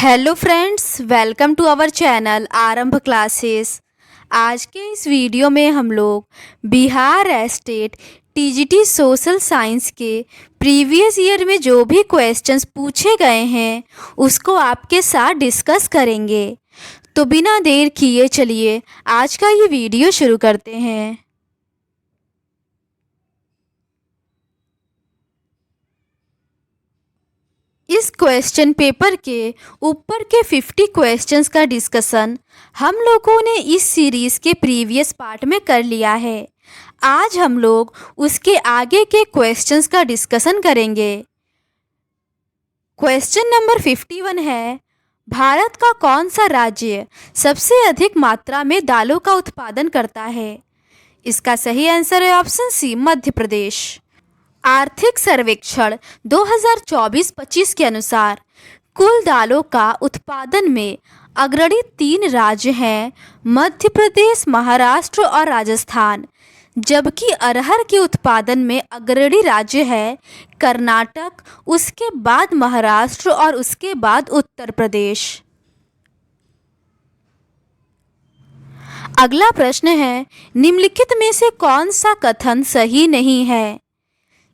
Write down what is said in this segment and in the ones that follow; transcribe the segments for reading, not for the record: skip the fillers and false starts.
Hello friends, welcome to our channel Aarambh classes. आज के इस वीडियो में हम लोग Bihar state TGT social science के प्रीवियस ईयर में जो भी क्वेश्चंस पूछे गए हैं उसको आपके साथ डिस्कस करेंगे। तो बिना देर किए चलिए आज का ये वीडियो शुरू करते हैं। इस क्वेश्चन पेपर के ऊपर के 50 क्वेश्चंस का डिस्कशन हम लोगों ने इस सीरीज़ के प्रीवियस पार्ट में कर लिया है। आज हम लोग उसके आगे के क्वेश्चंस का डिस्कशन करेंगे। क्वेश्चन नंबर 51 है, भारत का कौन सा राज्य सबसे अधिक मात्रा में दालों का उत्पादन करता है? इसका सही आंसर है ऑप्शन सी, मध्य प्रदेश। आर्थिक सर्वेक्षण 2024-25 के अनुसार कुल दालों का उत्पादन में अग्रणी 3 राज्य हैं, मध्य प्रदेश, महाराष्ट्र और राजस्थान, जबकि अरहर के उत्पादन में अग्रणी राज्य है कर्नाटक, उसके बाद महाराष्ट्र और उसके बाद उत्तर प्रदेश। अगला प्रश्न है, निम्नलिखित में से कौन सा कथन सही नहीं है?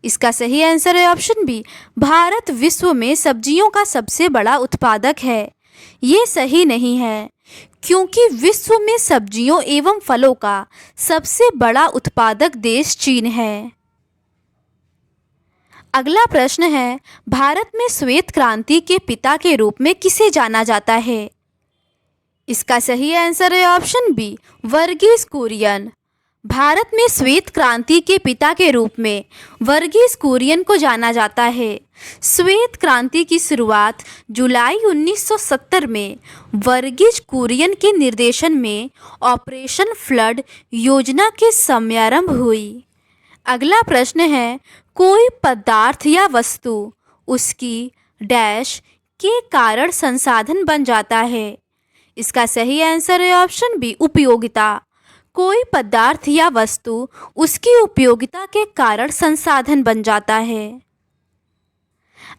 इसका सही आंसर है ऑप्शन बी, भारत विश्व में सब्जियों का सबसे बड़ा उत्पादक है। ये सही नहीं है क्योंकि विश्व में सब्जियों एवं फलों का सबसे बड़ा उत्पादक देश चीन है। अगला प्रश्न है, भारत में श्वेत क्रांति के पिता के रूप में किसे जाना जाता है? इसका सही आंसर है ऑप्शन बी, वर्गीस कुरियन। भारत में श्वेत क्रांति के पिता के रूप में वर्गीस कुरियन को जाना जाता है। श्वेत क्रांति की शुरुआत जुलाई 1970 में वर्गीस कुरियन के निर्देशन में ऑपरेशन फ्लड योजना के समयारंभ हुई। अगला प्रश्न है, कोई पदार्थ या वस्तु उसकी डैश के कारण संसाधन बन जाता है। इसका सही आंसर है ऑप्शन बी, उपयोगिता। कोई पदार्थ या वस्तु उसकी उपयोगिता के कारण संसाधन बन जाता है।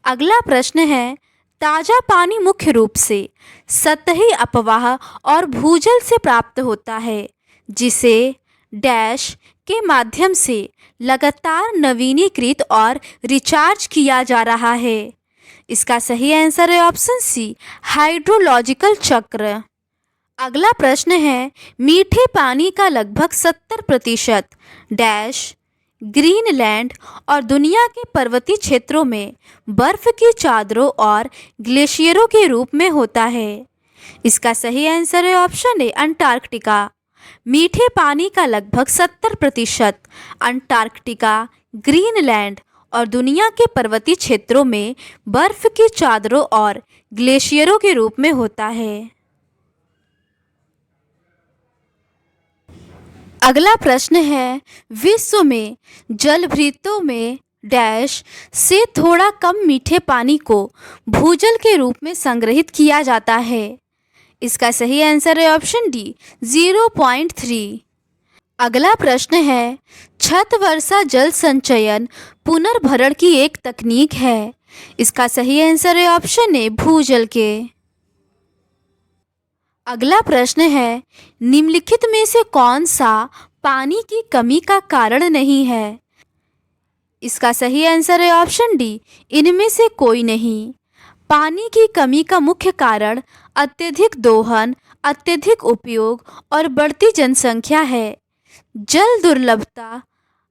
अगला प्रश्न है, ताज़ा पानी मुख्य रूप से सतही अपवाह और भूजल से प्राप्त होता है, जिसे डैश के माध्यम से लगातार नवीनीकृत और रिचार्ज किया जा रहा है। इसका सही आंसर है ऑप्शन सी, हाइड्रोलॉजिकल चक्र। अगला प्रश्न है, मीठे पानी का लगभग 70% डैश ग्रीनलैंड और दुनिया के पर्वतीय क्षेत्रों में बर्फ की चादरों और ग्लेशियरों के रूप में होता है। इसका सही आंसर है ऑप्शन ए, अंटार्कटिका। मीठे पानी का लगभग 70% अंटार्कटिका, ग्रीनलैंड और दुनिया के पर्वतीय क्षेत्रों में बर्फ की चादरों और ग्लेशियरों के रूप में होता है। अगला प्रश्न है, विश्व में जलभृतों में डैश से थोड़ा कम मीठे पानी को भूजल के रूप में संग्रहित किया जाता है। इसका सही आंसर है ऑप्शन डी, 0.3। अगला प्रश्न है, छत वर्षा जल संचयन पुनर्भरण की एक तकनीक है। इसका सही आंसर है ऑप्शन ए, भूजल के। अगला प्रश्न है, निम्नलिखित में से कौन सा पानी की कमी का कारण नहीं है? इसका सही आंसर है ऑप्शन डी, इनमें से कोई नहीं। पानी की कमी का मुख्य कारण अत्यधिक दोहन, अत्यधिक उपयोग और बढ़ती जनसंख्या है। जल दुर्लभता,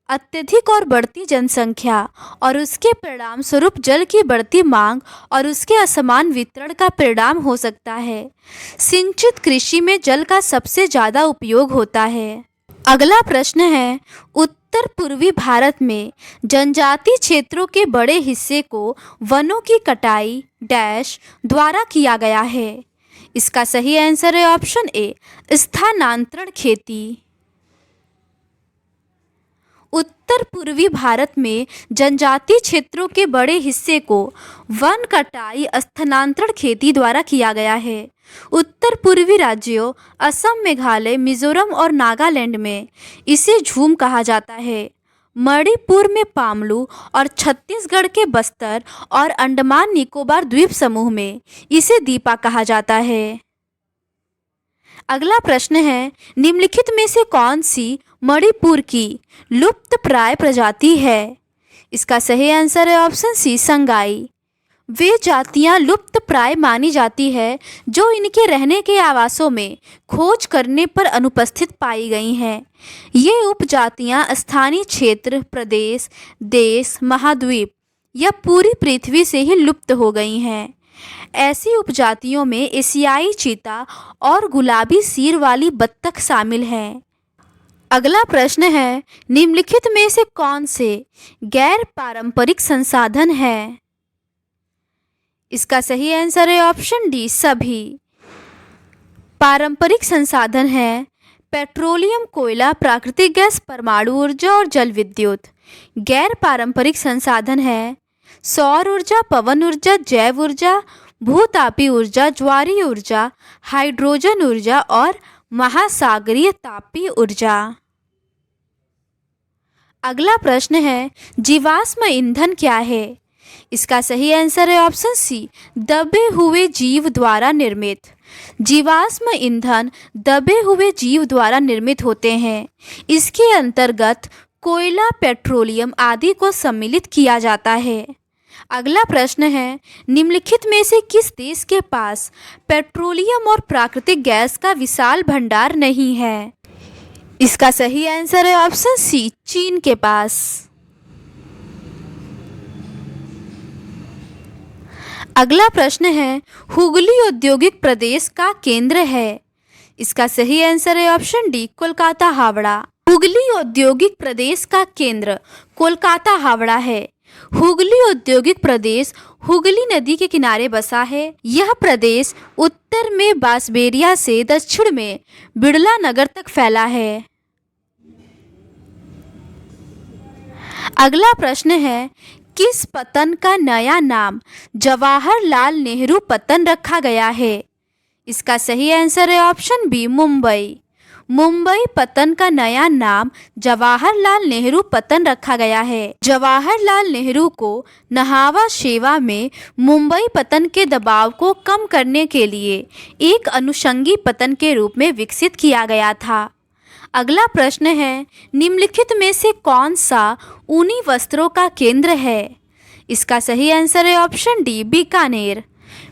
अत्यधिक और बढ़ती जनसंख्या और उसके परिणाम स्वरूप जल की बढ़ती मांग और उसके असमान वितरण का परिणाम हो सकता है। सिंचित कृषि में जल का सबसे ज़्यादा उपयोग होता है। अगला प्रश्न है, उत्तर पूर्वी भारत में जनजातीय क्षेत्रों के बड़े हिस्से को वनों की कटाई डैश द्वारा किया गया है। इसका सही आंसर है ऑप्शन ए, स्थानांतरण खेती। उत्तर पूर्वी भारत में जनजातीय क्षेत्रों के बड़े हिस्से को वन कटाई स्थानांतरण खेती द्वारा किया गया है। उत्तर पूर्वी राज्यों असम, मेघालय, मिजोरम और नागालैंड में इसे झूम कहा जाता है। मणिपुर में पामलू और छत्तीसगढ़ के बस्तर और अंडमान निकोबार द्वीप समूह में इसे दीपा कहा जाता है। अगला प्रश्न है, निम्नलिखित में से कौन सी मणिपुर की लुप्तप्राय प्रजाति है? इसका सही आंसर है ऑप्शन सी, संगाई। वे जातियां लुप्तप्राय मानी जाती है जो इनके रहने के आवासों में खोज करने पर अनुपस्थित पाई गई हैं। ये उपजातियां स्थानीय क्षेत्र, प्रदेश, देश, महाद्वीप या पूरी पृथ्वी से ही लुप्त हो गई हैं। ऐसी उपजातियों में एशियाई चीता और गुलाबी सिर वाली बत्तख शामिल हैं। अगला प्रश्न है, निम्नलिखित में से कौन से गैर पारंपरिक संसाधन है? इसका सही आंसर है ऑप्शन डी, सभी। पारंपरिक संसाधन है पेट्रोलियम, कोयला, प्राकृतिक गैस, परमाणु ऊर्जा और जल विद्युत। गैर पारंपरिक संसाधन है सौर ऊर्जा, पवन ऊर्जा, जैव ऊर्जा, भूतापीय ऊर्जा, ज्वारीय ऊर्जा, हाइड्रोजन ऊर्जा और महासागरीय तापीय ऊर्जा। अगला प्रश्न है, जीवाश्म ईंधन क्या है? इसका सही आंसर है ऑप्शन सी, दबे हुए जीव द्वारा निर्मित। जीवाश्म ईंधन दबे हुए जीव द्वारा निर्मित होते हैं। इसके अंतर्गत कोयला, पेट्रोलियम आदि को सम्मिलित किया जाता है। अगला प्रश्न है, निम्नलिखित में से किस देश के पास पेट्रोलियम और प्राकृतिक गैस का विशाल भंडार नहीं है? इसका सही आंसर है ऑप्शन सी, चीन के पास। अगला प्रश्न है, हुगली औद्योगिक प्रदेश का केंद्र है। इसका सही आंसर है ऑप्शन डी, कोलकाता हावड़ा। हुगली औद्योगिक प्रदेश का केंद्र कोलकाता हावड़ा है। हुगली औद्योगिक प्रदेश हुगली नदी के किनारे बसा है। यह प्रदेश उत्तर में बांसबेरिया से दक्षिण में बिड़ला नगर तक फैला है। अगला प्रश्न है, किस पतन का नया नाम जवाहरलाल नेहरू पतन रखा गया है? इसका सही आंसर है ऑप्शन बी, मुंबई। मुंबई पतन का नया नाम जवाहरलाल नेहरू पतन रखा गया है। जवाहरलाल नेहरू को नहावा शेवा में मुंबई पतन के दबाव को कम करने के लिए एक अनुषंगी पतन के रूप में विकसित किया गया था। अगला प्रश्न है, निम्नलिखित में से कौन सा ऊनी वस्त्रों का केंद्र है? इसका सही आंसर है ऑप्शन डी, बीकानेर।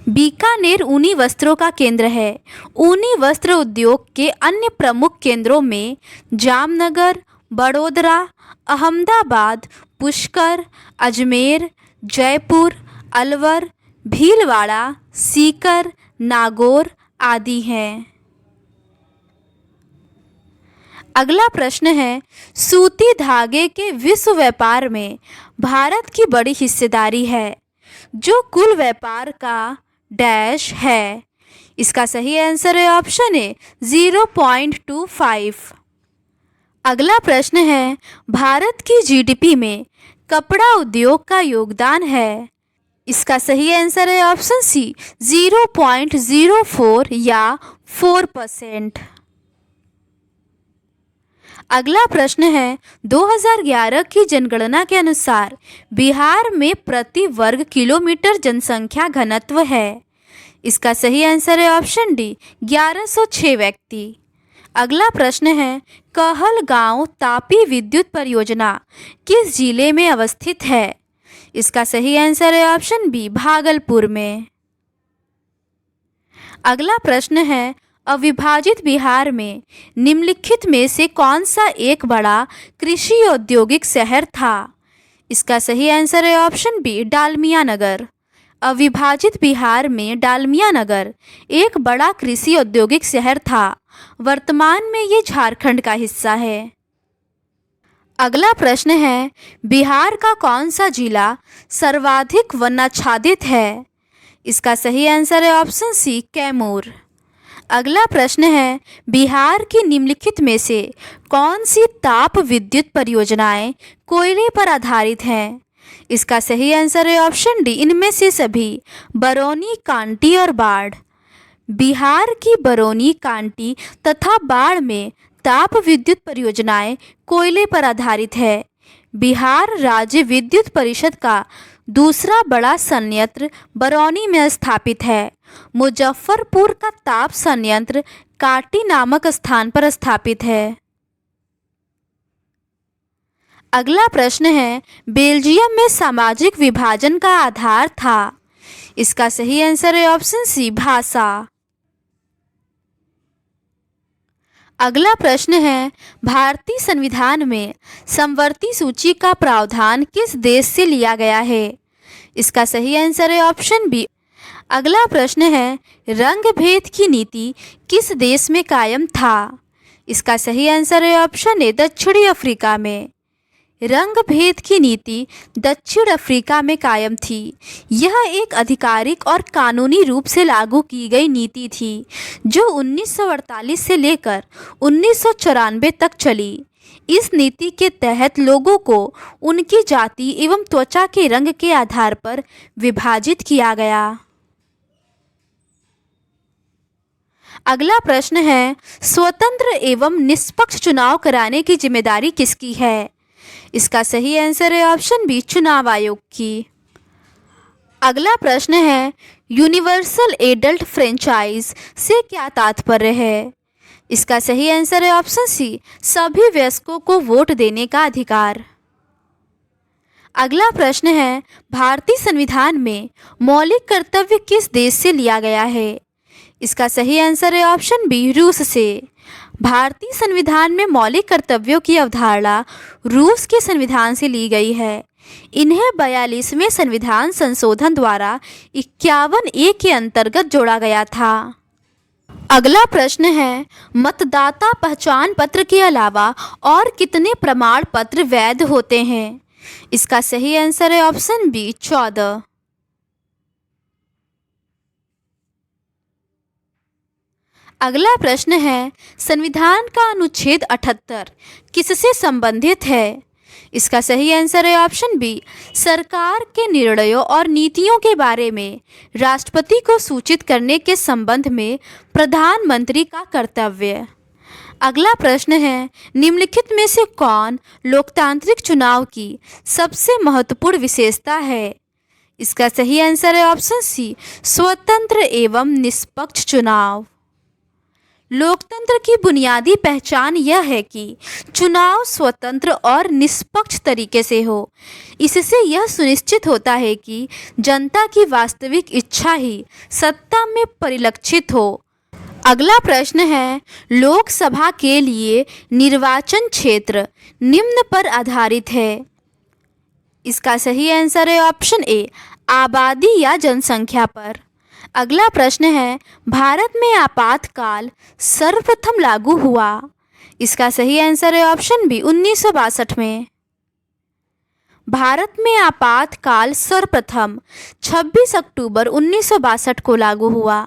बीकानेर ऊनी वस्त्रों का केंद्र है। ऊनी वस्त्र उद्योग के अन्य प्रमुख केंद्रों में जामनगर, बड़ोदरा, अहमदाबाद, पुष्कर, अजमेर, जयपुर, अलवर, भीलवाड़ा, सीकर, नागौर आदि हैं। अगला प्रश्न है, सूती धागे के विश्व व्यापार में भारत की बड़ी हिस्सेदारी है जो कुल व्यापार का डैश है। इसका सही आंसर है ऑप्शन ए, 0.25। अगला प्रश्न है, भारत की जीडीपी में कपड़ा उद्योग का योगदान है। इसका सही आंसर है ऑप्शन सी, 0.04 या 4%। अगला प्रश्न है, 2011 की जनगणना के अनुसार बिहार में प्रति वर्ग किलोमीटर जनसंख्या घनत्व है। इसका सही आंसर है ऑप्शन डी, 1106 व्यक्ति। अगला प्रश्न है, कहलगांव तापी विद्युत परियोजना किस जिले में अवस्थित है? इसका सही आंसर है ऑप्शन बी, भागलपुर में। अगला प्रश्न है, अविभाजित बिहार में निम्नलिखित में से कौन सा एक बड़ा कृषि औद्योगिक शहर था? इसका सही आंसर है ऑप्शन बी, डालमिया नगर। अविभाजित बिहार में डालमिया नगर एक बड़ा कृषि औद्योगिक शहर था। वर्तमान में ये झारखंड का हिस्सा है। अगला प्रश्न है, बिहार का कौन सा जिला सर्वाधिक वनाच्छादित है? इसका सही आंसर है ऑप्शन सी, कैमूर। अगला प्रश्न है, बिहार की निम्नलिखित में से कौन सी ताप विद्युत परियोजनाएं कोयले पर आधारित हैं? इसका सही आंसर है ऑप्शन डी, इनमें से सभी, बरौनी, कांटी और बाढ़। बिहार की बरौनी, कांटी तथा बाढ़ में ताप विद्युत परियोजनाएं कोयले पर आधारित है। बिहार राज्य विद्युत परिषद का दूसरा बड़ा संयंत्र बरौनी में स्थापित है। मुजफ्फरपुर का ताप संयंत्र काटी नामक स्थान पर स्थापित है। अगला प्रश्न है, बेल्जियम में सामाजिक विभाजन का आधार था। इसका सही आंसर है ऑप्शन सी, भाषा। अगला प्रश्न है, भारतीय संविधान में समवर्ती सूची का प्रावधान किस देश से लिया गया है? इसका सही आंसर है ऑप्शन बी। अगला प्रश्न है, रंग भेद की नीति किस देश में कायम था? इसका सही आंसर है ऑप्शन ए, दक्षिणी अफ्रीका में। रंग भेद की नीति दक्षिण अफ्रीका में कायम थी। यह एक आधिकारिक और कानूनी रूप से लागू की गई नीति थी जो 1948 से लेकर 1994 तक चली। इस नीति के तहत लोगों को उनकी जाति एवं त्वचा के रंग के आधार पर विभाजित किया गया। अगला प्रश्न है, स्वतंत्र एवं निष्पक्ष चुनाव कराने की जिम्मेदारी किसकी है? इसका सही आंसर है ऑप्शन बी, चुनाव आयोग की। अगला प्रश्न है, यूनिवर्सल एडल्ट फ्रेंचाइज से क्या तात्पर्य है? इसका सही आंसर है ऑप्शन सी, सभी वयस्कों को वोट देने का अधिकार। अगला प्रश्न है, भारतीय संविधान में मौलिक कर्तव्य किस देश से लिया गया है? इसका सही आंसर है ऑप्शन बी, रूस से। भारतीय संविधान में मौलिक कर्तव्यों की अवधारणा रूस के संविधान से ली गई है। इन्हें 42वें संविधान संशोधन द्वारा 51A के अंतर्गत जोड़ा गया था। अगला प्रश्न है, मतदाता पहचान पत्र के अलावा और कितने प्रमाण पत्र वैध होते हैं? इसका सही आंसर है ऑप्शन बी, 14। अगला प्रश्न है, संविधान का अनुच्छेद 78 किससे संबंधित है? इसका सही आंसर है ऑप्शन बी, सरकार के निर्णयों और नीतियों के बारे में राष्ट्रपति को सूचित करने के संबंध में प्रधानमंत्री का कर्तव्य। अगला प्रश्न है, निम्नलिखित में से कौन लोकतांत्रिक चुनाव की सबसे महत्वपूर्ण विशेषता है? इसका सही आंसर है ऑप्शन सी, स्वतंत्र एवं निष्पक्ष चुनाव। लोकतंत्र की बुनियादी पहचान यह है कि चुनाव स्वतंत्र और निष्पक्ष तरीके से हो। इससे यह सुनिश्चित होता है कि जनता की वास्तविक इच्छा ही सत्ता में परिलक्षित हो। अगला प्रश्न है, लोकसभा के लिए निर्वाचन क्षेत्र निम्न पर आधारित है। इसका सही आंसर है ऑप्शन ए, आबादी या जनसंख्या पर। अगला प्रश्न है, भारत में आपातकाल सर्वप्रथम लागू हुआ। इसका सही आंसर है ऑप्शन बी, 1962 में। भारत में आपातकाल सर्वप्रथम 26 अक्टूबर 1962 को लागू हुआ।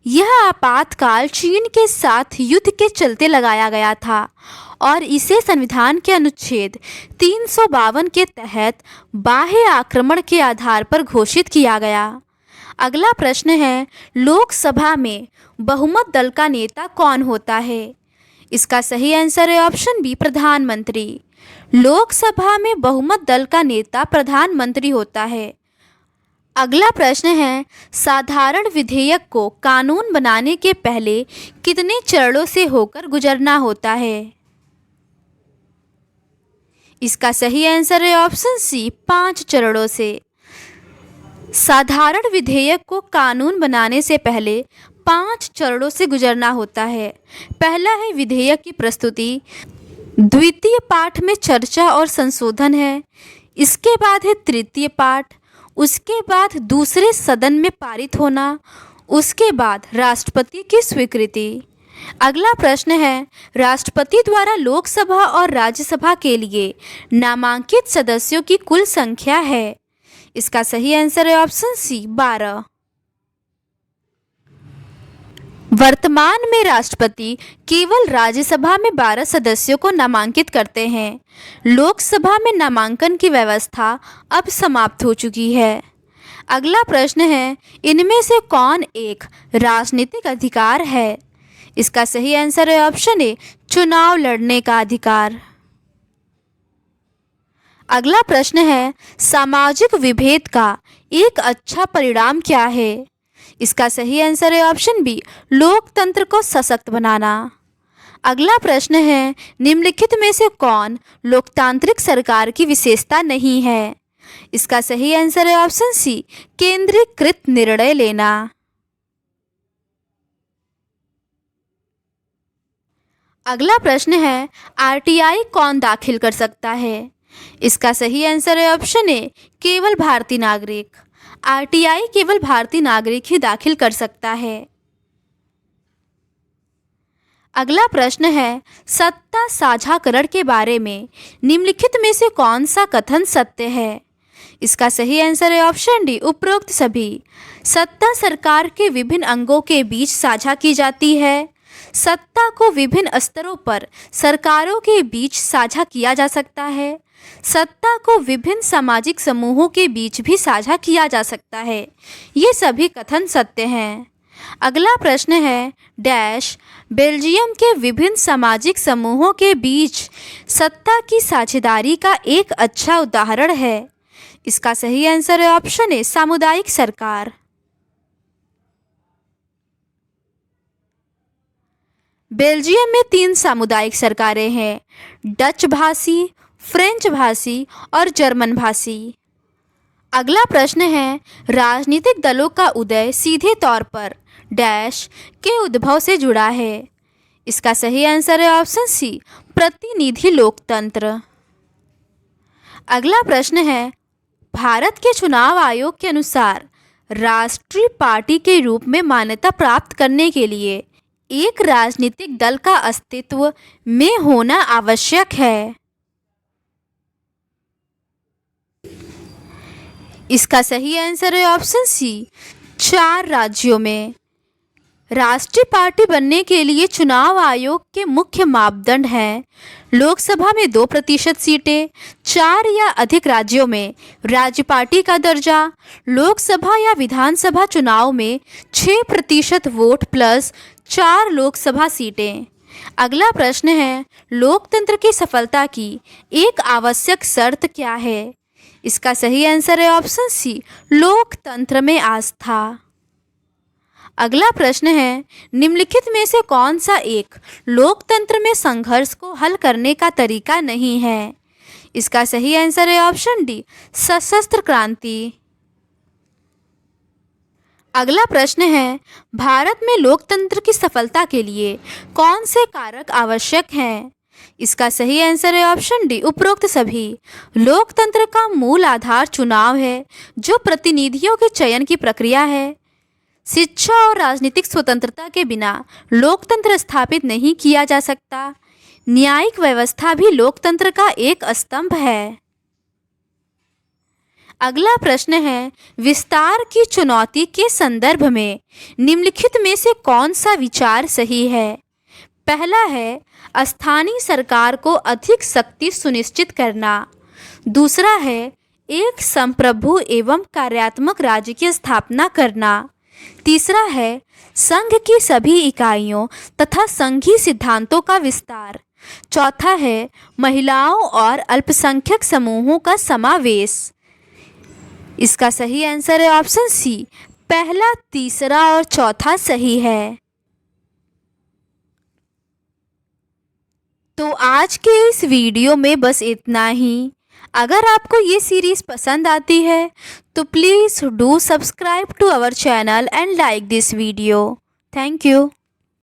यह आपातकाल चीन के साथ युद्ध के चलते लगाया गया था और इसे संविधान के अनुच्छेद 352 के तहत बाह्य आक्रमण के आधार पर घोषित किया गया। अगला प्रश्न है, लोकसभा में बहुमत दल का नेता कौन होता है? इसका सही आंसर है ऑप्शन बी, प्रधानमंत्री। लोकसभा में बहुमत दल का नेता प्रधानमंत्री होता है। अगला प्रश्न है, साधारण विधेयक को कानून बनाने के पहले कितने चरणों से होकर गुजरना होता है? इसका सही आंसर है ऑप्शन सी, 5 चरणों से। साधारण विधेयक को कानून बनाने से पहले 5 चरणों से गुजरना होता है। पहला है विधेयक की प्रस्तुति, द्वितीय पाठ में चर्चा और संशोधन है, इसके बाद है तृतीय पाठ, उसके बाद दूसरे सदन में पारित होना, उसके बाद राष्ट्रपति की स्वीकृति। अगला प्रश्न है, राष्ट्रपति द्वारा लोकसभा और राज्यसभा के लिए नामांकित सदस्यों की कुल संख्या है। इसका सही आंसर है ऑप्शन सी, 12। वर्तमान में राष्ट्रपति केवल राज्यसभा में 12 सदस्यों को नामांकित करते हैं। लोकसभा में नामांकन की व्यवस्था अब समाप्त हो चुकी है। अगला प्रश्न है, इनमें से कौन एक राजनीतिक अधिकार है? इसका सही आंसर है ऑप्शन ए, चुनाव लड़ने का अधिकार। अगला प्रश्न है, सामाजिक विभेद का एक अच्छा परिणाम क्या है? इसका सही आंसर है ऑप्शन बी, लोकतंत्र को सशक्त बनाना। अगला प्रश्न है, निम्नलिखित में से कौन लोकतांत्रिक सरकार की विशेषता नहीं है? इसका सही आंसर है ऑप्शन सी, केंद्रीकृत निर्णय लेना। अगला प्रश्न है, आरटीआई कौन दाखिल कर सकता है? इसका सही आंसर है ऑप्शन ए, केवल भारतीय नागरिक। आरटीआई केवल भारतीय नागरिक ही दाखिल कर सकता है। अगला प्रश्न है, सत्ता साझाकरण के बारे में निम्नलिखित में से कौन सा कथन सत्य है? इसका सही आंसर है ऑप्शन डी, उपरोक्त सभी। सत्ता सरकार के विभिन्न अंगों के बीच साझा की जाती है। सत्ता को विभिन्न स्तरों पर सरकारों के बीच साझा किया जा सकता है। सत्ता को विभिन्न सामाजिक समूहों के बीच भी साझा किया जा सकता है। ये सभी कथन सत्य हैं। अगला प्रश्न है, डैश बेल्जियम के विभिन्न सामाजिक समूहों के बीच सत्ता की साझेदारी का एक अच्छा उदाहरण है। इसका सही आंसर है ऑप्शन ए, सामुदायिक सरकार। बेल्जियम में 3 सामुदायिक सरकारें हैं, डच भाषी, फ्रेंच भाषी और जर्मन भाषी। अगला प्रश्न है, राजनीतिक दलों का उदय सीधे तौर पर डैश के उद्भव से जुड़ा है। इसका सही आंसर है ऑप्शन सी, प्रतिनिधि लोकतंत्र। अगला प्रश्न है, भारत के चुनाव आयोग के अनुसार राष्ट्रीय पार्टी के रूप में मान्यता प्राप्त करने के लिए एक राजनीतिक दल का अस्तित्व में होना आवश्यक है। इसका सही आंसर है ऑप्शन सी, 4 राज्यों में। राष्ट्रीय पार्टी बनने के लिए चुनाव आयोग के मुख्य मापदंड हैं, लोकसभा में 2% सीटें, 4 या अधिक राज्यों में राज्य पार्टी का दर्जा, लोकसभा या विधानसभा चुनाव में 6% वोट प्लस 4 लोकसभा सीटें। अगला प्रश्न है, लोकतंत्र की सफलता की एक आवश्यक शर्त क्या है? इसका सही आंसर है ऑप्शन सी, लोकतंत्र में आस्था। अगला प्रश्न है, निम्नलिखित में से कौन सा एक लोकतंत्र में संघर्ष को हल करने का तरीका नहीं है? इसका सही आंसर है ऑप्शन डी, सशस्त्र क्रांति। अगला प्रश्न है, भारत में लोकतंत्र की सफलता के लिए कौन से कारक आवश्यक हैं? इसका सही आंसर है ऑप्शन डी, उपरोक्त सभी। लोकतंत्र का मूल आधार चुनाव है, जो प्रतिनिधियों के चयन की प्रक्रिया है। शिक्षा और राजनीतिक स्वतंत्रता के बिना लोकतंत्र स्थापित नहीं किया जा सकता। न्यायिक व्यवस्था भी लोकतंत्र का एक स्तंभ है। अगला प्रश्न है, विस्तार की चुनौती के संदर्भ में निम्नलिखित में से कौन सा विचार सही है? पहला है, स्थानीय सरकार को अधिक शक्ति सुनिश्चित करना। दूसरा है, एक संप्रभु एवं कार्यात्मक राज्य की स्थापना करना। तीसरा है, संघ की सभी इकाइयों तथा संघीय सिद्धांतों का विस्तार। चौथा है, महिलाओं और अल्पसंख्यक समूहों का समावेश। इसका सही आंसर है ऑप्शन सी, पहला, तीसरा और चौथा सही है। तो आज के इस वीडियो में बस इतना ही। अगर आपको ये सीरीज़ पसंद आती है तो please do subscribe to our channel and like this video. Thank you.